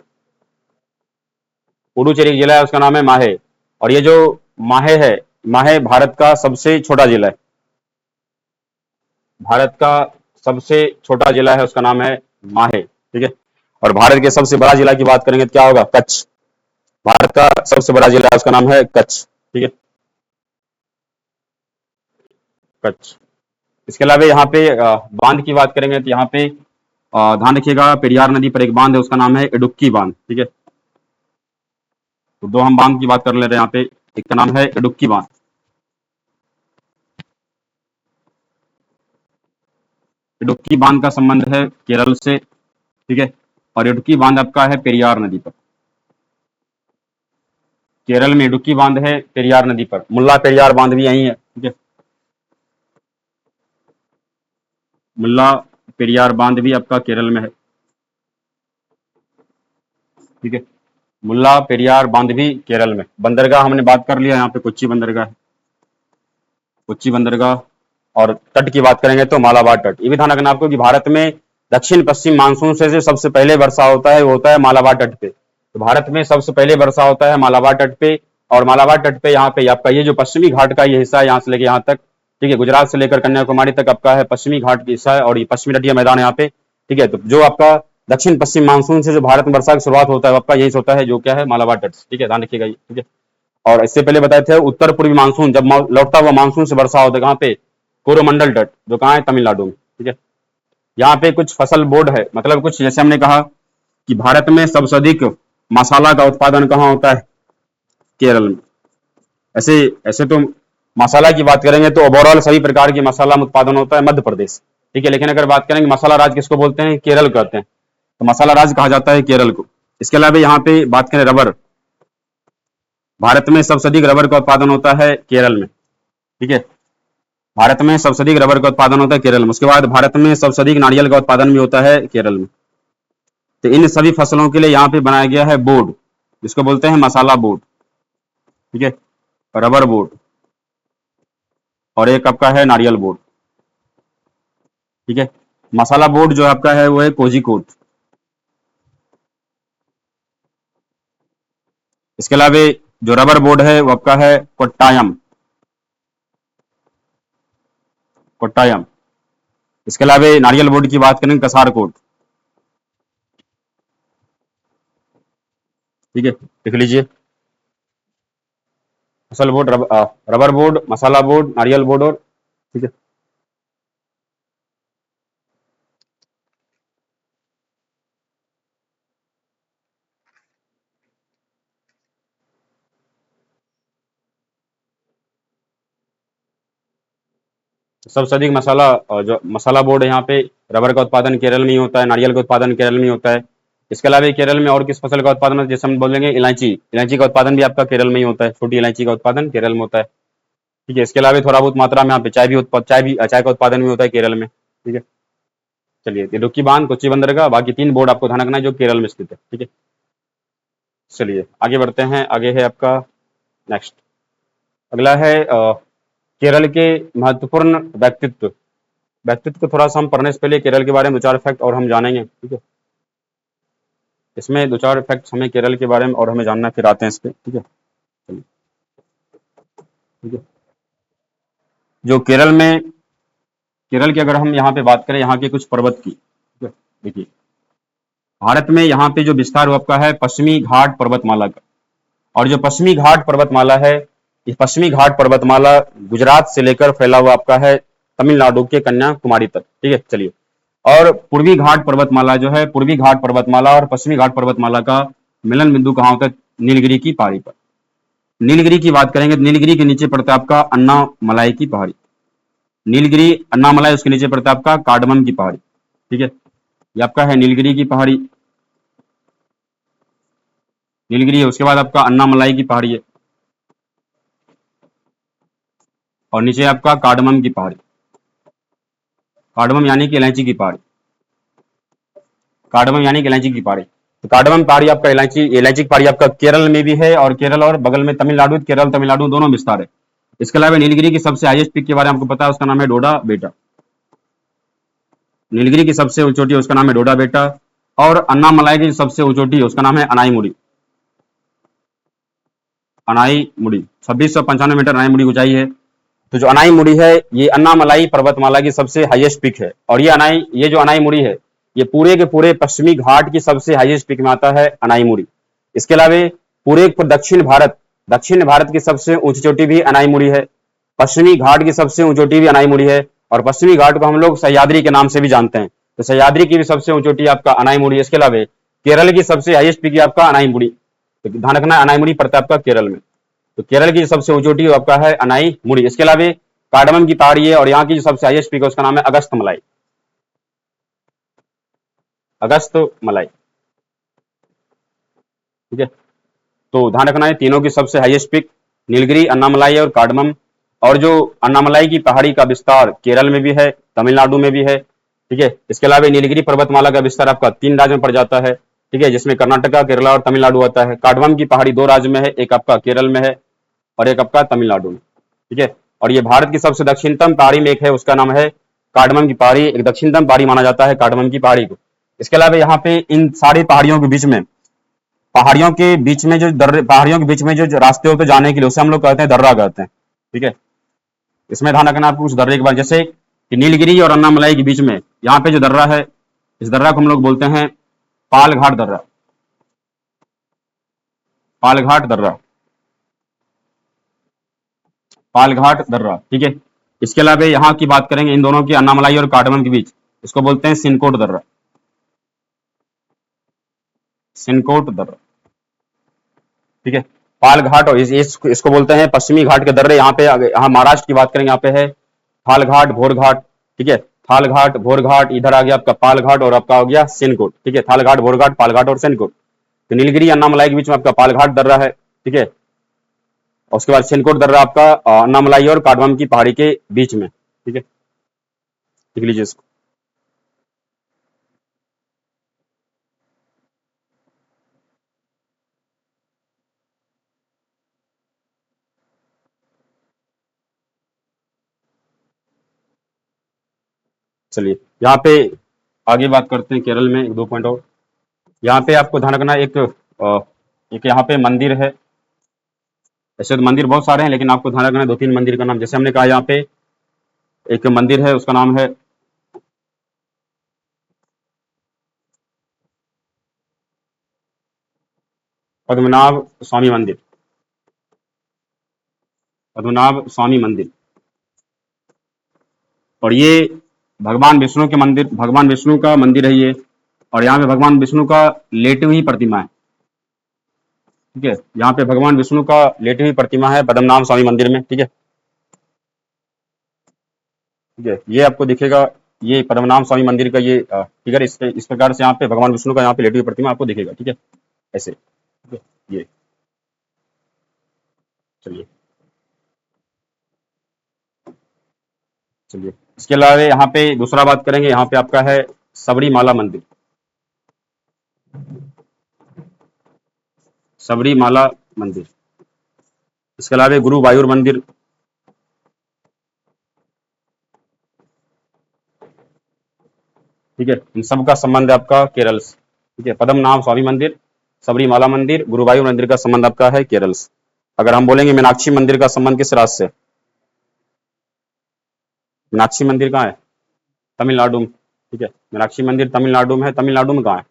पुडुचेरी जिला है, उसका नाम है माहे। और ये जो माहे है, माहे भारत का सबसे छोटा जिला है। भारत का सबसे छोटा जिला है, उसका नाम है माहे, ठीक है। और भारत के सबसे बड़ा जिला की बात करेंगे तो क्या होगा, कच्छ। भारत का सबसे बड़ा जिला है, उसका नाम है कच्छ, ठीक है, कच्छ। इसके अलावा यहाँ पे बांध की बात करेंगे तो यहाँ पे ध्यान रखिएगा, पेरियार नदी पर एक बांध है, उसका नाम है इडुक्की बांध, ठीक है। तो 2 हम बांध की बात कर ले रहे हैं यहाँ पे। एक का नाम है इडुक्की बांध। इडुक्की बांध का संबंध है केरल से, ठीक है। और इडुक्की बांध आपका है पेरियार नदी पर। केरल में इडुक्की बांध है पेरियार नदी पर। मुल्ला पेरियार बांध भी यही है, ठीक है। मुल्ला पेरियार बांध भी आपका केरल में है, ठीक है। मुल्ला पेरियार बांध भी केरल में। बंदरगाह हमने बात कर लिया, यहाँ पे कोच्चि बंदरगाह है, कोच्चि बंदरगाह। और तट की बात करेंगे तो मालाबार तट। ये भी ध्यान रखना आपको कि भारत में दक्षिण पश्चिम मानसून से जो सबसे पहले वर्षा होता है वो होता है मालाबार तट पे। तो भारत में सबसे पहले वर्षा होता है मालाबार तट पे। और मालाबार तट पे यहाँ पे आपका ये जो पश्चिमी घाट का ये हिस्सा है, यहाँ से लेकर यहाँ तक, ठीक है, गुजरात से लेकर कन्याकुमारी तक आपका है पश्चिमी घाट का हिस्सा है। और ये पश्चिमी तटीय मैदान यहाँ पे, ठीक है। तो जो आपका दक्षिण पश्चिम मानसून से जो भारत में वर्षा की शुरुआत होता है, आपका यही होता है, जो क्या है, मालाबार तट, ठीक है, ध्यान रखिएगा, ठीक है। और इससे पहले बताए थे उत्तर पूर्वी मानसून, जब लौटता हुआ मानसून से वर्षा होता है कहाँ पे, कोरोमंडल तट, जो कहाँ है, तमिलनाडु में, ठीक है। यहाँ पे कुछ फसल बोर्ड है, मतलब कुछ जैसे हमने कहा कि भारत में सबसे अधिक मसाला का उत्पादन कहाँ होता है, केरल में। ऐसे ऐसे तो मसाला की बात करेंगे तो ओवरऑल सभी प्रकार की मसाला में उत्पादन होता है मध्य प्रदेश, ठीक है। लेकिन अगर बात करेंगे मसाला राज्य किसको बोलते हैं, केरल कहते हैं। तो मसाला राज्य कहा जाता है केरल को। इसके अलावा यहाँ पे बात करें रबर, भारत में सबसे अधिक रबर का उत्पादन होता है केरल में, ठीक है। भारत में सबसे अधिक रबर का उत्पादन होता है केरल में। उसके बाद भारत में सबसे अधिक नारियल का उत्पादन भी होता है केरल में। तो इन सभी फसलों के लिए यहाँ पे बनाया गया है बोर्ड, जिसको बोलते हैं मसाला बोर्ड, ठीक है, रबर बोर्ड। और एक आपका है नारियल बोर्ड, ठीक है। मसाला बोर्ड जो आपका है वो है कोझिकोड। इसके अलावा जो रबर बोर्ड है वो आपका है कोट्टायम, कोट्टायम। इसके अलावा नारियल बोर्ड की बात करें कसारकोट, ठीक है, लिख लीजिए। फसल बोर्ड, रबर बोर्ड, मसाला बोर्ड, नारियल बोर्ड, और, ठीक है। सबसे अधिक मसाला जो मसाला बोर्ड है यहाँ पे, रबर का उत्पादन केरल में ही होता है, नारियल का उत्पादन केरल में ही होता है। इसके अलावा केरल में और किस फसल का उत्पादन है, जैसे हम बोलेंगे इलायची, इलायची का उत्पादन भी आपका केरल में ही होता है। छोटी इलायची का उत्पादन केरल में होता है, ठीक है। इसके अलावा थोड़ा बहुत मात्रा में यहाँ पे चाय का उत्पादन भी होता है केरल में, ठीक है। चलिए, इडुक्की बांध, कोच्चि बंदरगाह, बाकी 3 बोर्ड आपको ध्यान रखना है जो केरल में स्थित है, ठीक है। चलिए आगे बढ़ते हैं। आगे है आपका नेक्स्ट, अगला है केरल के महत्वपूर्ण व्यक्तित्व। व्यक्तित्व को थोड़ा सा हम पढ़ने से पहले केरल के बारे में 2-4 फैक्ट और हम जानेंगे, ठीक है। इसमें 2-4 फैक्ट हमें केरल के बारे में और हमें जानना, फिर आते हैं इस पे, ठीक है। चलिए, ठीक है। जो केरल की अगर हम यहाँ पे बात करें, यहाँ के कुछ पर्वत की, ठीक है, देखिए, भारत में यहाँ पे जो विस्तार हुआ आपका है पश्चिमी घाट पर्वतमाला का। और जो पश्चिमी घाट पर्वतमाला है, इस पश्चिमी घाट पर्वतमाला गुजरात से लेकर फैला हुआ आपका है तमिलनाडु के कन्याकुमारी तक, ठीक है। चलिए, और पूर्वी घाट पर्वतमाला जो है, पूर्वी घाट पर्वतमाला और पश्चिमी घाट पर्वतमाला का मिलन बिंदु कहाँ होता है, नीलगिरी की पहाड़ी पर। नीलगिरी की बात करेंगे तो नीलगिरी के नीचे पड़ता है आपका अन्नामलाई की पहाड़ी। नीलगिरी, अन्नामलाई, उसके नीचे पड़ता है आपका कार्डमम की पहाड़ी, ठीक है। ये आपका है नीलगिरी की पहाड़ी, नीलगिरी है। उसके बाद आपका अन्नामलाई की पहाड़ी है, और नीचे आपका कार्डमम की पहाड़ी। कार्डमम यानी कि इलायची की पहाड़ी, कार्डमम यानी कि इलायची की पहाड़ी। तो कार्डमम पहाड़ी आपका इलायची इलायची की पहाड़ी आपका केरल में भी है, और केरल और बगल में तमिलनाडु, केरल तमिलनाडु दोनों में विस्तार है। इसके अलावा नीलगिरी की सबसे हाईएस्ट पीक के बारे में आपको पता है, उसका नाम है डोडा बेटा। नीलगिरी की सबसे ऊंची चोटी है, उसका नाम है डोडा बेटा। और अन्नामलाई की सबसे ऊंची चोटी है, उसका नाम है अनाईमुड़ी। अनाईमुड़ी 2695 मीटर अनाईमुड़ी ऊंचाई है। तो जो अनाईमुड़ी है, ये अन्नामलाई पर्वतमाला की सबसे हाईएस्ट पीक है। और ये जो अनाईमुड़ी है, ये पूरे के पूरे पश्चिमी घाट की सबसे हाईएस्ट पीक में आता है अनाईमुड़ी। इसके अलावा पूरे दक्षिण भारत की सबसे ऊंची चोटी भी अनाईमुड़ी है। पश्चिमी घाट की सबसे ऊंची चोटी भी अनाईमुड़ी है। और पश्चिमी घाट को हम लोग सह्याद्री के नाम से भी जानते हैं। तो सह्याद्री की भी सबसे ऊंची चोटी आपका अनाईमुड़ी है। इसके अलावा केरल की सबसे हाईएस्ट पीक है आपका अनाईमुड़ी। तो ध्यान रखना, अनाईमुड़ी पड़ता है आपका केरल में। तो केरल की सबसे ऊंची चोटी आपका है अनाईमुड़ी। इसके अलावा कार्डमम की पहाड़ी है, और यहाँ की जो सबसे हाईएस्ट पीक है उसका नाम है अगस्त मलाई। अगस्त मलाई, ठीक है। तो ध्यान रखना है, तीनों की सबसे हाईएस्ट पीक नीलगिरी, अन्नामलाई और कार्डमम। और जो अन्नामलाई की पहाड़ी का विस्तार केरल में भी है, तमिलनाडु में भी है, ठीक है। इसके अलावा नीलगिरी पर्वतमाला का विस्तार आपका 3 राज्यों में पड़ जाता है, ठीक है, जिसमें कर्नाटका, केरला और तमिलनाडु आता है। कार्डमम की पहाड़ी 2 राज्य में है, एक आपका केरल में है और एक आपका तमिलनाडु में, ठीक है। और ये भारत की सबसे दक्षिणतम पहाड़ी में एक है, उसका नाम है कार्डमम की पहाड़ी। एक दक्षिणतम पहाड़ी माना जाता है कार्डमम की पहाड़ी को। इसके अलावा यहाँ पे इन सारी पहाड़ियों के बीच में, पहाड़ियों के बीच में जो रास्ते होते जाने के लिए, उसे हम लोग कहते हैं दर्रा कहते हैं, ठीक है। इसमें ध्यान रखना आपको, उस दर्रे के बाद जैसे कि नीलगिरी और अन्नामलाई के बीच में यहाँ पे जो दर्रा है, इस दर्रा को हम लोग बोलते हैं पालघाट दर्रा। पालघाट दर्रा, पालघाट दर्रा, ठीक है। इसके अलावा यहाँ की बात करेंगे, इन दोनों की, अन्नामलाई और कार्डमम के बीच, इसको बोलते हैं सिनकोट दर्रा। सिनकोट दर्रा, ठीक है। पालघाट, और इसको बोलते हैं पश्चिमी घाट के दर्रे। यहाँ महाराष्ट्र की बात करेंगे, यहाँ पे है थालघाट, भोरघाट, ठीक है। थालघाट, भोरघाट, इधर आ गया आपका पालघाट, और आपका हो गया सिनकोट, ठीक है। थालघाट, भोरघाट, पालघाट और सिनकोट। तो नीलगिरी अन्नामलाई के बीच में आपका पालघाट दर्रा है, ठीक है। और उसके बाद सिनकोट दर्रा आपका अन्नामलाई और कार्डमम की पहाड़ी के बीच में, ठीक है। लिख लीजिए इसको। चलिए, यहाँ पे आगे बात करते हैं केरल में, 1-2 पॉइंट और। यहाँ पे आपको ध्यान रखना, एक यहाँ पे मंदिर है। ऐसे तो मंदिर बहुत सारे हैं, लेकिन आपको ध्यान रखना है 2-3 मंदिर का नाम। जैसे हमने कहा, यहाँ पे एक मंदिर है, उसका नाम है पद्मनाभ स्वामी मंदिर। पद्मनाभ स्वामी मंदिर। और ये भगवान विष्णु का मंदिर है ये। और यहाँ पे भगवान विष्णु का लेटी हुई प्रतिमा है, ठीक है। यहाँ पे भगवान विष्णु का लेटी हुई प्रतिमा है पद्मनाभ स्वामी मंदिर में, ठीक है। ठीक है, ये आपको दिखेगा, ये पद्मनाभ स्वामी मंदिर का ये फिगर, इस प्रकार से यहाँ पे भगवान विष्णु का यहाँ पे लेटी हुई प्रतिमा आपको दिखेगा, ठीक है, ऐसे, ठीक है। ये चलिए, चलिए, इसके अलावा यहाँ पे दूसरा बात करेंगे, यहाँ पे आपका है सबरीमाला मंदिर। सबरीमाला मंदिर। इसके अलावा गुरुवायूर मंदिर, ठीक है। इन सब का संबंध है आपका केरल से, ठीक है। पद्मनाभ स्वामी मंदिर, सबरीमाला मंदिर, गुरुवायूर मंदिर का संबंध आपका है केरल से। अगर हम बोलेंगे मीनाक्षी मंदिर का संबंध किस राज्य से? मीनाक्षी मंदिर कहाँ है? तमिलनाडु में, ठीक है। मीनाक्षी मंदिर तमिलनाडु में है। तमिलनाडु में कहाँ है,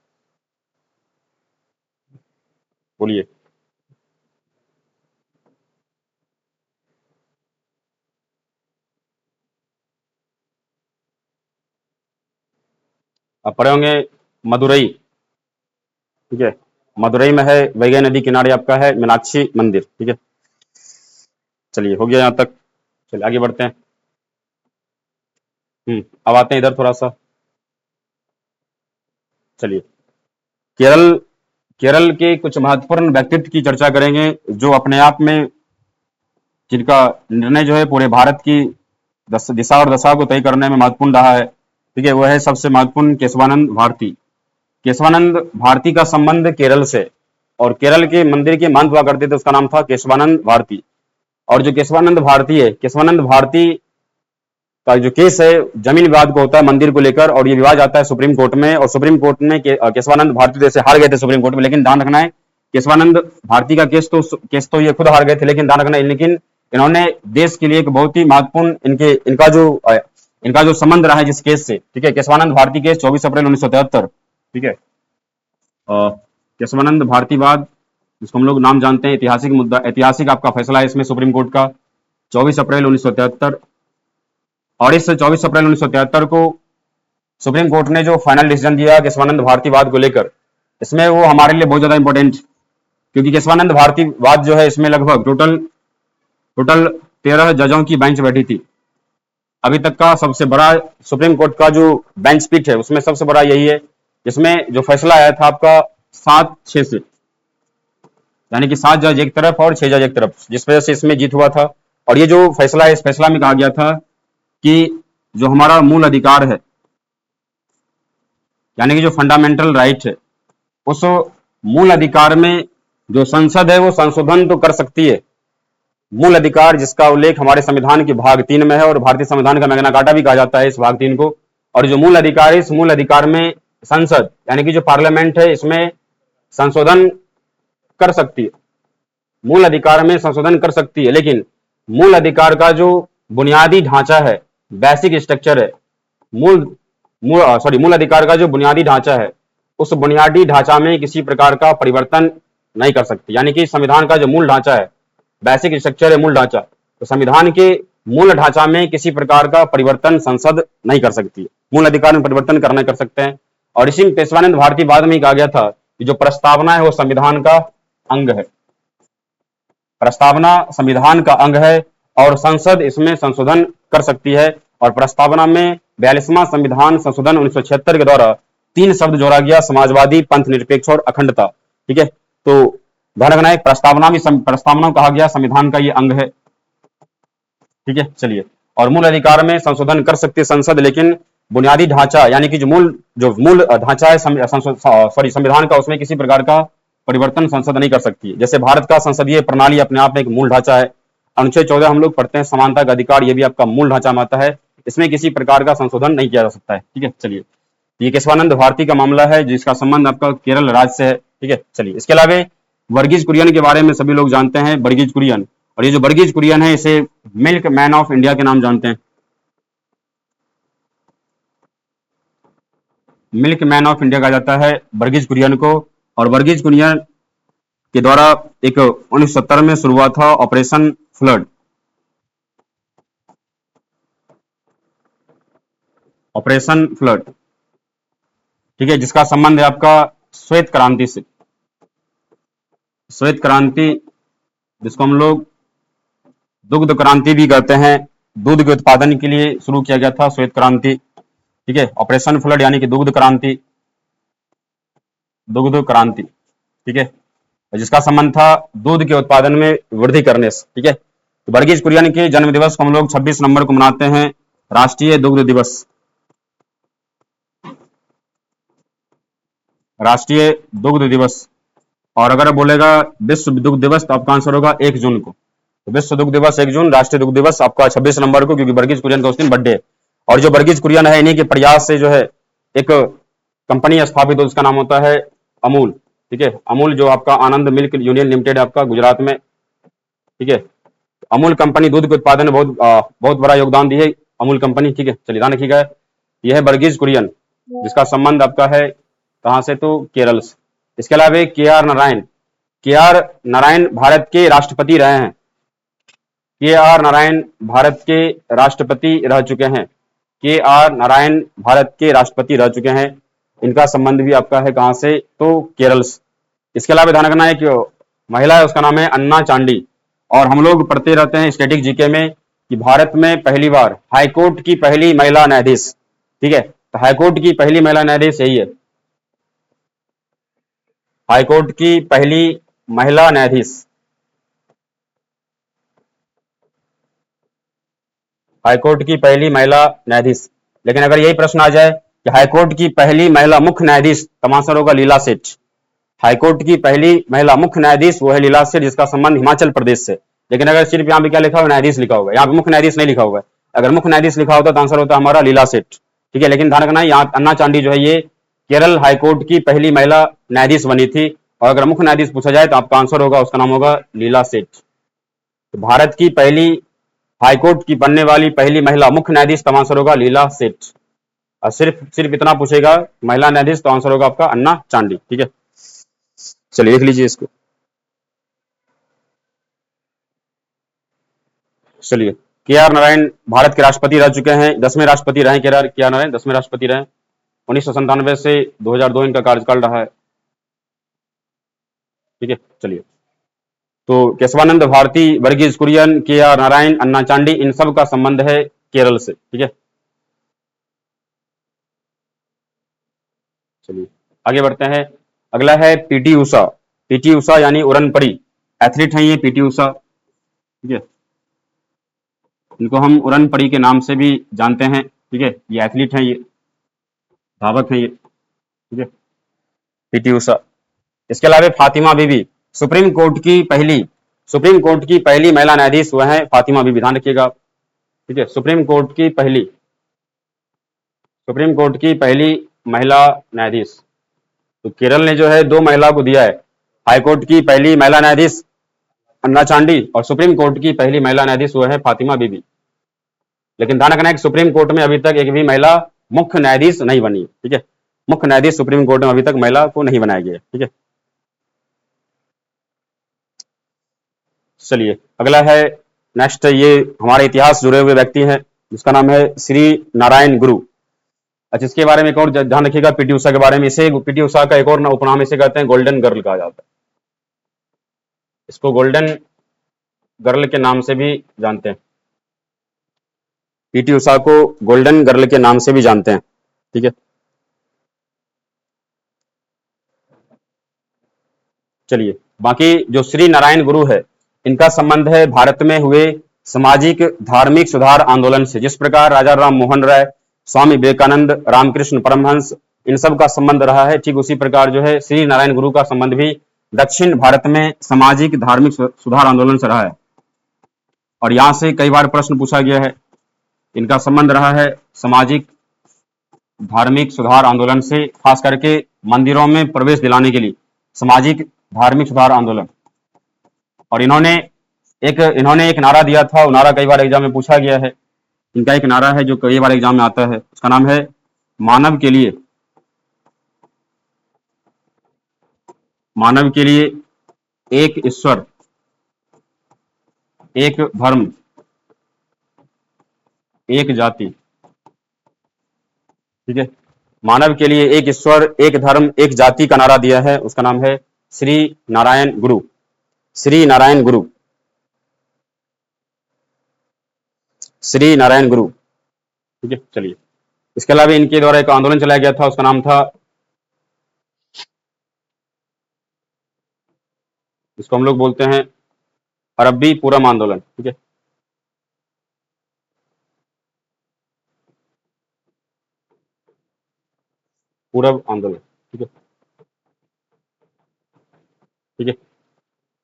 बोलिए? आप पढ़े होंगे मदुरई, ठीक है। मदुरई में है, वैगई नदी किनारे आपका है मीनाक्षी मंदिर, ठीक है। चलिए, हो गया यहाँ तक। चलिए आगे बढ़ते हैं। अब आते हैं इधर थोड़ा सा। चलिए, केरल केरल के कुछ महत्वपूर्ण व्यक्तित्व की चर्चा करेंगे, जो अपने आप में, जिनका निर्णय जो है पूरे भारत की दिशा और दशा को तय करने में महत्वपूर्ण रहा है। ठीक है, वह है सबसे महत्वपूर्ण केशवानंद भारती। केशवानंद भारती का संबंध केरल से, और केरल के मंदिर के महंत हुआ करते थे, उसका नाम था केशवानंद भारती। और जो केशवानंद भारती है, केशवानंद भारती का जो केस है जमीन विवाद को होता है मंदिर को लेकर, और ये विवाद आता है सुप्रीम कोर्ट में, और सुप्रीम कोर्ट में केशवानंद भारती जैसे हार गए थे सुप्रीम कोर्ट में। लेकिन ध्यान रखना है, केशवानंद भारती का केस तो ये खुद हार गए थे, लेकिन ध्यान रखना है, लेकिन इन्होंने देश के लिए एक बहुत ही महत्वपूर्ण इनका जो संबंध रहा है जिस केस से, ठीक है। केशवानंद भारती केस 24 अप्रैल 1973, ठीक है। केशवानंद भारतीवाद, जिसको हम लोग नाम जानते हैं, ऐतिहासिक मुद्दा, ऐतिहासिक आपका फैसला है इसमें सुप्रीम कोर्ट का 24 अप्रैल 1973। और इस 24 अप्रैल 1973 को सुप्रीम कोर्ट ने जो फाइनल डिसीजन दिया केशवानंद भारतीवाद को लेकर, इसमें वो हमारे लिए बहुत ज्यादा इंपॉर्टेंट, क्योंकि केशवानंद भारतीवाद जो है इसमें लगभग टोटल 13 जजों की बेंच बैठी थी। अभी तक का सबसे बड़ा सुप्रीम कोर्ट का जो बेंच पीठ है उसमें सबसे बड़ा यही है, जिसमें जो फैसला आया था आपका 7-6 से, यानी कि 7 जज एक तरफ और 6 जज एक तरफ, जिस वजह से इसमें जीत हुआ था। और ये जो फैसला है, इस फैसला में कहा गया था कि जो हमारा मूल अधिकार है, यानी कि जो फंडामेंटल राइट है, उस मूल अधिकार में जो संसद है वो संशोधन तो कर सकती है। मूल अधिकार जिसका उल्लेख हमारे संविधान के भाग 3 में है, और भारतीय संविधान का मैग्ना कार्टा भी कहा जाता है इस भाग 3 को। और जो मूल अधिकार है, इस मूल अधिकार में संसद यानी कि जो पार्लियामेंट है इसमें संशोधन कर सकती है, मूल अधिकार में संशोधन कर सकती है। लेकिन मूल अधिकार का जो बुनियादी ढांचा है, बेसिक स्ट्रक्चर है, मूल अधिकार का जो बुनियादी ढांचा है, उस बुनियादी ढांचा में किसी प्रकार का परिवर्तन नहीं कर सकती। यानी कि संविधान का जो मूल ढांचा है, बेसिक स्ट्रक्चर है, मूल ढांचा, तो संविधान के मूल ढांचा में किसी प्रकार का परिवर्तन संसद नहीं कर सकती। मूल अधिकार में परिवर्तन करना कर सकते हैं। और इसी केशवानंद भारतीवाद में कहा गया था कि जो प्रस्तावना है वो संविधान का अंग है, प्रस्तावना संविधान का अंग है, और संसद इसमें संशोधन कर सकती है। और प्रस्तावना में 42वां संविधान संशोधन 1976 के द्वारा 3 शब्द जोड़ा गया: समाजवादी, पंथ निरपेक्ष और अखंडता, ठीक है। तो ध्यान रखना है, प्रस्तावना कहा गया संविधान का ये अंग है, ठीक है। चलिए, और मूल अधिकार में संशोधन कर सकती है संसद, लेकिन बुनियादी ढांचा यानी कि जो मूल ढांचा है संविधान का, उसमें किसी प्रकार का परिवर्तन संसद नहीं कर सकती। जैसे भारत का संसदीय प्रणाली अपने आप में एक मूल ढांचा है। अनुच्छेद 14 हम लोग पढ़ते हैं, समानता का अधिकार, ये भी आपका मूल ढांचा में आता है, इसमें किसी प्रकार का संशोधन नहीं किया जा सकता है, ठीक है। चलिए, ये केशवानंद भारती का मामला है जिसका संबंध आपका केरल राज्य से है, ठीक है। चलिए, इसके अलावा वर्गीज कुरियन के बारे में सभी लोग जानते हैं, वर्गीज कुरियन। और ये जो वर्गीज कुरियन है, इसे मिल्क मैन ऑफ इंडिया के नाम जानते हैं, मिल्क मैन ऑफ इंडिया कहा जाता है वर्गीज कुरियन को। और वर्गीज कुरियन के द्वारा एक 1970 में शुरू हुआ था ऑपरेशन फ्लड, ऑपरेशन फ्लड, ठीक है, जिसका संबंध है आपका श्वेत क्रांति से। श्वेत क्रांति, जिसको हम लोग दुग्ध क्रांति भी कहते हैं, दूध के उत्पादन के लिए शुरू किया गया था श्वेत क्रांति, ठीक है। ऑपरेशन फ्लड यानी कि दुग्ध क्रांति, ठीक है, जिसका संबंध था दूध के उत्पादन में वृद्धि करने से, ठीक है। तो वर्गीज कुरियन के जन्म दिवस को हम लोग 26 नवंबर को मनाते हैं, राष्ट्रीय दुग्ध दिवस, राष्ट्रीय दुग्ध दिवस। और अगर बोलेगा विश्व दुग्ध दिवस तो आपका आंसर होगा 1 जून को। तो विश्व दुग्ध दिवस 1 जून, राष्ट्रीय दुग्ध दिवस आपका 26 नवंबर को, क्योंकि वर्गीज कुरियन का उस दिन बर्थडे है। और जो वर्गीज कुरियन है, इन्हीं के प्रयास से जो है एक कंपनी स्थापित हो, उसका नाम होता है अमूल, ठीक है। अमूल जो आपका आनंद मिल्क यूनियन लिमिटेड आपका गुजरात में, ठीक है। अमूल कंपनी दूध के उत्पादन में बहुत बड़ा योगदान दी है अमूल कंपनी, ठीक है। चलिए, ध्यान रखिएगा, यह है वर्गीज कुरियन, जिसका संबंध आपका है कहां से, तो केरल से। इसके अलावा के आर नारायण भारत के राष्ट्रपति रहे हैं, के आर नारायण भारत के राष्ट्रपति रह चुके हैं, के आर नारायण भारत के राष्ट्रपति रह चुके हैं। इनका संबंध भी आपका है कहां से, तो केरल से। इसके अलावा ध्यान रखना है कि महिला है, उसका नाम है अन्ना चांडी। और हम लोग पढ़ते रहते हैं स्टैटिक जीके में कि भारत में पहली बार हाईकोर्ट की पहली महिला न्यायाधीश, ठीक है। तो हाईकोर्ट की पहली महिला न्यायाधीश यही है, हाईकोर्ट की पहली महिला न्यायाधीश, हाईकोर्ट की पहली महिला न्यायाधीश, लेकिन अगर यही प्रश्न आ जाए कि हाईकोर्ट की पहली महिला मुख्य न्यायाधीश, तब आंसर होगा लीला सेठ। हाईकोर्ट की पहली महिला मुख्य न्यायाधीश वो है लीला सेठ, जिसका संबंध हिमाचल प्रदेश से। लेकिन अगर सिर्फ यहाँ पे क्या लिखा होगा, न्यायाधीश लिखा होगा, यहाँ पे मुख्य न्यायाधीश नहीं लिखा होगा। अगर मुख्य न्यायाधीश लिखा होता तो आंसर होता हमारा लीला सेठ। ठीक है, लेकिन ध्यान रखना यहाँ अन्ना चांडी जो है ये केरल हाईकोर्ट की पहली महिला न्यायाधीश बनी थी, और अगर मुख्य न्यायाधीश पूछा जाए तो आपका आंसर होगा, उसका नाम होगा लीला सेठ। तो भारत की पहली हाईकोर्ट की बनने वाली पहली महिला मुख्य न्यायाधीश, तब आंसर होगा लीला सेठ। और सिर्फ सिर्फ इतना पूछेगा महिला न्यायाधीश, तो आंसर होगा आपका अन्ना चांडी। ठीक है, चलिए लिख लीजिए इसको। चलिए, के आर नारायण भारत के राष्ट्रपति रह चुके हैं, 10वें राष्ट्रपति रहे के आर नारायण, 10वें राष्ट्रपति रहे। 1997 से 2002 इनका कार्यकाल रहा है। ठीक है, चलिए, तो केशवानंद भारती, वर्गीज कुरियन, के आर नारायण, अन्ना चांडी, इन सब का संबंध है केरल से। ठीक है, चलिए आगे बढ़ते हैं। अगला है पीटी उषा। पीटी उषा यानी उड़न परी एथलीट हैं ये, पीटी उषा। ठीक है, इनको हम उड़न परी के नाम से भी जानते हैं। ठीक है, ये एथलीट हैं, ये धावक हैं ये। ठीक है, पीटी उषा। इसके अलावा फातिमा बीबी, सुप्रीम कोर्ट की पहली महिला न्यायाधीश वह है फातिमा बीबी, ध्यान रखिएगा। ठीक है, सुप्रीम कोर्ट की पहली महिला न्यायाधीश। तो केरल ने जो है दो महिला को दिया है, हाईकोर्ट की पहली महिला न्यायाधीश अन्ना चांडी, और सुप्रीम कोर्ट की पहली महिला न्यायाधीश वो है फातिमा बीबी। लेकिन ध्यान रखना है कि सुप्रीम कोर्ट में अभी तक एक भी महिला मुख्य न्यायाधीश नहीं बनी। ठीक है, मुख्य न्यायाधीश सुप्रीम कोर्ट में अभी तक महिला को नहीं बनाया गया। ठीक है, चलिए अगला है नेक्स्ट, ये हमारे इतिहास जुड़े हुए व्यक्ति हैं, जिसका नाम है श्री नारायण गुरु। अच्छा, इसके बारे में एक और ध्यान रखिएगा, पीटी उषा के बारे में। इसे पीटी उषा का एक और उपनाम इसे कहते हैं गोल्डन गर्ल कहा जाता है, इसको गोल्डन गर्ल के नाम से भी जानते हैं। पीटी उषा को गोल्डन गर्ल के नाम से भी जानते हैं। ठीक है, चलिए, बाकी जो श्री नारायण गुरु है, इनका संबंध है भारत में हुए सामाजिक धार्मिक सुधार आंदोलन से। जिस प्रकार राजा राम मोहन राय, स्वामी विवेकानंद, रामकृष्ण परमहंस, इन सब का संबंध रहा है, ठीक उसी प्रकार जो है श्री नारायण गुरु का संबंध भी दक्षिण भारत में सामाजिक धार्मिक सुधार आंदोलन से रहा है, और यहां से कई बार प्रश्न पूछा गया है। इनका संबंध रहा है सामाजिक धार्मिक सुधार आंदोलन से, खास करके मंदिरों में प्रवेश दिलाने के लिए सामाजिक धार्मिक सुधार आंदोलन। और इन्होंने एक नारा दिया था, वो नारा कई बार एग्जाम में पूछा गया है। इनका एक नारा है जो कई बार एग्जाम में आता है, उसका नाम है मानव के लिए एक ईश्वर, एक धर्म, एक जाति। ठीक है, मानव के लिए एक ईश्वर, एक धर्म, एक जाति का नारा दिया है, उसका नाम है श्री नारायण गुरु। श्री नारायण गुरु, श्री नारायण गुरु। ठीक है, चलिए, इसके अलावा इनके द्वारा एक आंदोलन चलाया गया था, उसका नाम था, इसको हम लोग बोलते हैं अरब्बी पूरम आंदोलन। ठीक है, पूरब आंदोलन। ठीक है, ठीक है,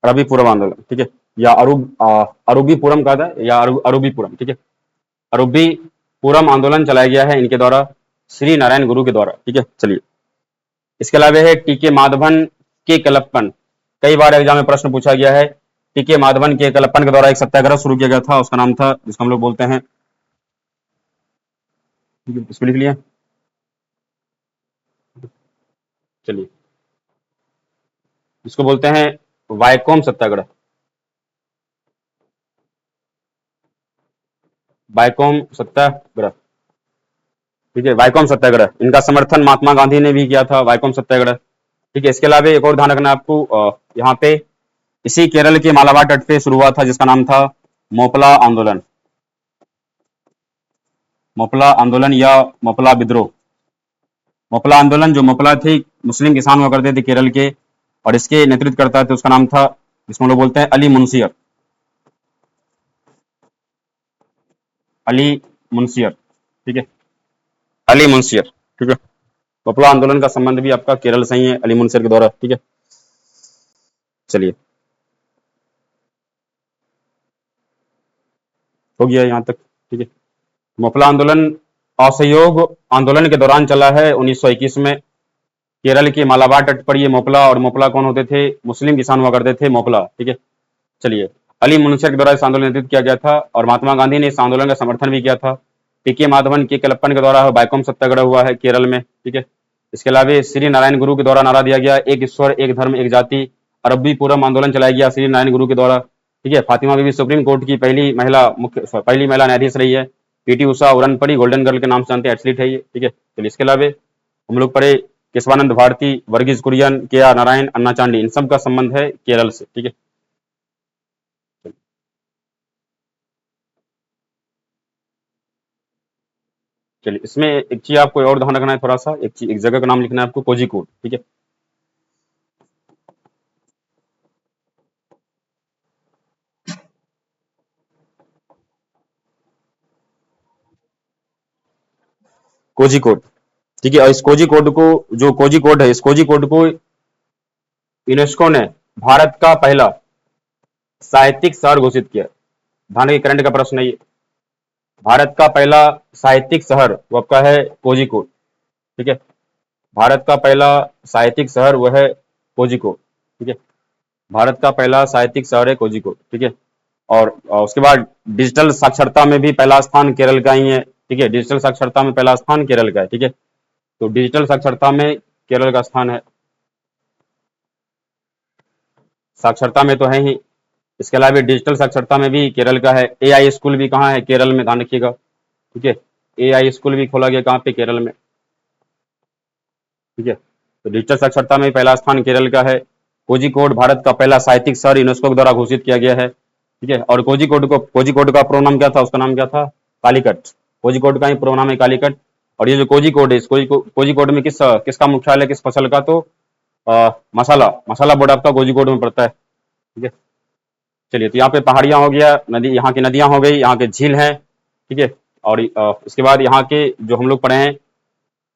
अरबी पूरब आंदोलन। ठीक है, या अरूबी पूरम कहा था, या अरूबी पूरम। ठीक है, अरूबी पूरम आंदोलन चलाया गया है इनके द्वारा, श्री नारायण गुरु के द्वारा। ठीक है, चलिए, इसके अलावा है टीके माधवन के कलप्पन। कई बार एग्जाम में प्रश्न पूछा गया है, टीके माधवन के कलप्पन के द्वारा एक सत्याग्रह शुरू किया गया था, उसका नाम था, जिसको हम लोग बोलते हैं, इसको लिख लिया। चलिए, इसको बोलते हैं वायकोम सत्याग्रह। वायकोम सत्याग्रह। ठीक है, वायकोम सत्याग्रह, इनका समर्थन महात्मा गांधी ने भी किया था, वायकोम सत्याग्रह। ठीक है, इसके अलावा एक और ध्यान रखना आपको, यहाँ पे इसी केरल के मालाबार तट पे शुरू हुआ था, जिसका नाम था मोपला आंदोलन। मोपला आंदोलन या मोपला विद्रोह। मोपला आंदोलन, जो मोपला थे मुस्लिम किसान हुआ करते थे केरल के, और इसके नेतृत्व करता थे, उसका नाम था, जिसको लोग बोलते हैं अली मुंशियर। अली मुंशियर। ठीक है, अली मुंशियर, ठीक है। मोपला आंदोलन का संबंध भी आपका केरल से ही है, अली मुंशियर के द्वारा, ठीक है। चलिए, हो गया यहाँ तक, ठीक है। मोपला आंदोलन असहयोग आंदोलन के दौरान चला है 1921 में। केरल के मालाबार तट पर ये मोपला, और मोपला कौन होते थे? मुस्लिम किसान हुआ करते थे मोपला, ठीक है। चलिए, अली मुंशियर के द्वारा इस आंदोलन नेतृत्व किया गया था, और महात्मा गांधी ने इस आंदोलन का समर्थन भी किया था। पीके माधवन के कलप्पन के द्वारा बैकोम सत्याग्रह हुआ है केरल में, ठीक है। इसके अलावा श्री नारायण गुरु के द्वारा नारा दिया गया, एक ईश्वर एक धर्म एक जाति। अरबी पूरम आंदोलन चलाया गया श्री नारायण गुरु के द्वारा, ठीक है। फातिमा बीबी सुप्रीम कोर्ट की पहली महिला न्यायाधीश रही है। पीटी उषा उड़न पड़ी गोल्डन गर्ल के नाम से जानते हैं, एथलीट है ये, ठीक है। चलिए, इसके अलावा हम लोग पढ़े केशवानंद भारती, वर्गीज कुरियन, के आर नारायण, अन्ना चांडी, इन सब का संबंध है केरल से, ठीक है। चलिए, इसमें एक चीज आपको और ध्यान रखना है, थोड़ा सा एक जगह का नाम लिखना है आपको, कोझिकोड, ठीक है। कोझिकोड, ठीक है। और इस कोझिकोड को, जो कोझिकोड है, इस कोझिकोड को यूनेस्को ने भारत का पहला साहित्यिक शहर घोषित किया। ध्यान रखिए, करंट का प्रश्न है ये। भारत का पहला साहित्यिक शहर वो आपका है कोझिकोड, ठीक है। भारत का पहला साहित्यिक शहर वह है कोझिकोड, ठीक है। भारत का पहला साहित्यिक शहर है कोझिकोड, ठीक है। और उसके बाद डिजिटल साक्षरता में भी पहला स्थान केरल का ही है, ठीक है। डिजिटल साक्षरता में पहला स्थान केरल का है, ठीक है। तो डिजिटल साक्षरता में केरल का स्थान है, साक्षरता में तो है ही। इसके अलावा डिजिटल साक्षरता में भी केरल का है। एआई स्कूल भी कहाँ है? केरल में, ध्यान रखिएगा, ठीक है। एआई स्कूल भी खोला गया कहाँ पे? केरल में, ठीक है। तो डिजिटल साक्षरता में पहला स्थान केरल का है। कोझिकोड भारत का पहला साहित्यिक शहर यूनेस्को के द्वारा घोषित किया गया है, ठीक है। और कोझिकोड का पूरा नाम क्या था? उसका नाम क्या था? कालीकट। कोझिकोड का ही पूरा नाम है कालीकट। और ये जो कोझिकोड है, इस कोझिकोड में किसका मुख्यालय, किस फसल का? तो मसाला बोर्ड आपका कोझिकोड में पड़ता है, ठीक है। चलिए, तो यहाँ पे पहाड़ियां हो गया, नदी, यहाँ की नदियां हो गई, यहाँ के झील हैं, ठीक है। और इसके बाद यहाँ के जो हम लोग पढ़े हैं,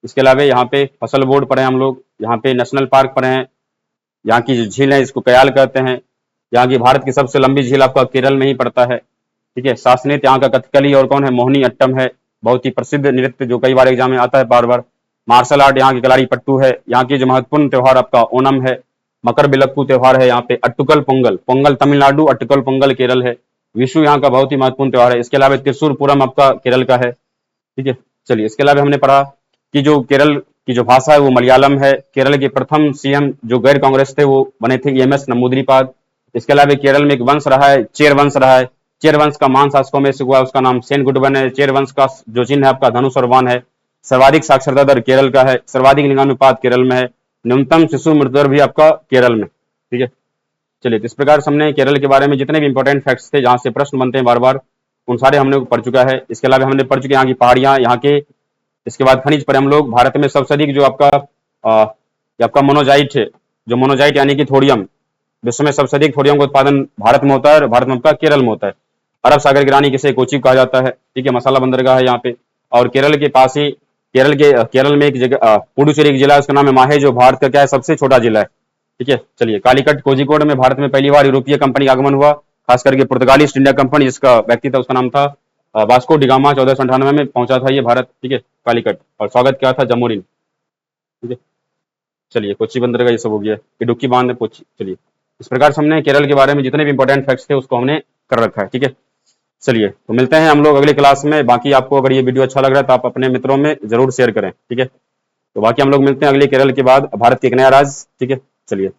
इसके अलावा यहाँ पे फसल बोर्ड पढ़े हम लोग, यहाँ पे नेशनल पार्क पढ़े हैं। यहाँ की जो झील है इसको कयाल कहते हैं। यहाँ की भारत की सबसे लंबी झील आपका केरल में ही पड़ता है, ठीक है। शास्त्रीय नृत्य यहाँ का कथकली और कौन है? मोहिनी अट्टम है, बहुत ही प्रसिद्ध नृत्य जो कई बार एग्जाम में आता है बार बार। मार्शल आर्ट यहाँ की कलारी पट्टू है। यहाँ की जो महत्वपूर्ण त्योहार आपका ओनम है, मकर बिलक्कू त्योहार है यहाँ पे, अट्टुकल पोंगल, पोंगल तमिलनाडु, अट्टुकल पोंगल केरल है। विशु यहाँ का बहुत ही महत्वपूर्ण त्योहार है। इसके अलावा त्रिशूर पूरम आपका केरल का है, ठीक है। चलिए, इसके अलावा हमने पढ़ा कि जो केरल की जो भाषा है वो मलयालम है। केरल के प्रथम सीएम जो गैर कांग्रेस थे वो बने थे ईएमएस नंबूदिरीपाद। इसके अलावा केरल में एक वंश रहा है, चेर वंश रहा है। चेर वंश का मान शासकों में से हुआ, उसका नाम सेन गुडवन है। चेर वंश का जो चिन्ह है आपका धनुष और बाण है। सर्वाधिक साक्षरता दर केरल का है, सर्वाधिक लिंगानुपात केरल में है, न्यूनतम शिशु मृत्यु दर भी आपका केरल में, ठीक है। चलिए, तो इस प्रकार से हमने केरल के बारे में जितने भी इंपॉर्टेंट फैक्ट्स थे जहां से प्रश्न बनते हैं बार बार, उन सारे हमने पढ़ चुका है। इसके अलावा हमने पढ़ चुके यहाँ की पहाड़ियां, यहाँ के, इसके बाद खनिज पर हम लोग, भारत में सबसे अधिक जो आपका मोनोजाइट है, जो मोनोजाइट यानी कि थोडियम, विश्व में सबसे अधिक थोडियम का उत्पादन भारत में होता है, और भारत में आपका केरल में होता है। अरब सागर की रानी किसे? कोची कहा जाता है, ठीक है। मसाला बंदरगाह है यहाँ पे। और केरल के पास ही केरल में एक जगह पुडुचेरी एक जिला है, उसका नाम है माहे, जो भारत का क्या है? सबसे छोटा जिला है, ठीक है। चलिए, कालीकट कोझिकोड में भारत में पहली बार यूरोपीय कंपनी का आगमन हुआ, खास करके पुर्तगाली ईस्ट इंडिया कंपनी, जिसका व्यक्ति था उसका नाम था वास्को डिगामा। 1498 में पहुंचा था ये भारत, ठीक है, कालीकट। और स्वागत किया था जमोरिन, ठीक है। चलिए, कोच्चि बंदरगाह ये सब हो गया, इडुक्की बांध है कोच्चि। चलिए, इस प्रकार से हमने केरल के बारे में जितने भी इंपॉर्टेंट फैक्ट्स थे उसको हमने कर रखा है, ठीक है। चलिए, तो मिलते हैं हम लोग अगली क्लास में। बाकी आपको अगर ये वीडियो अच्छा लग रहा है तो आप अपने मित्रों में जरूर शेयर करें, ठीक है। तो बाकी हम लोग मिलते हैं अगले केरल के बाद भारत के एक नया राज्य, ठीक है। चलिए।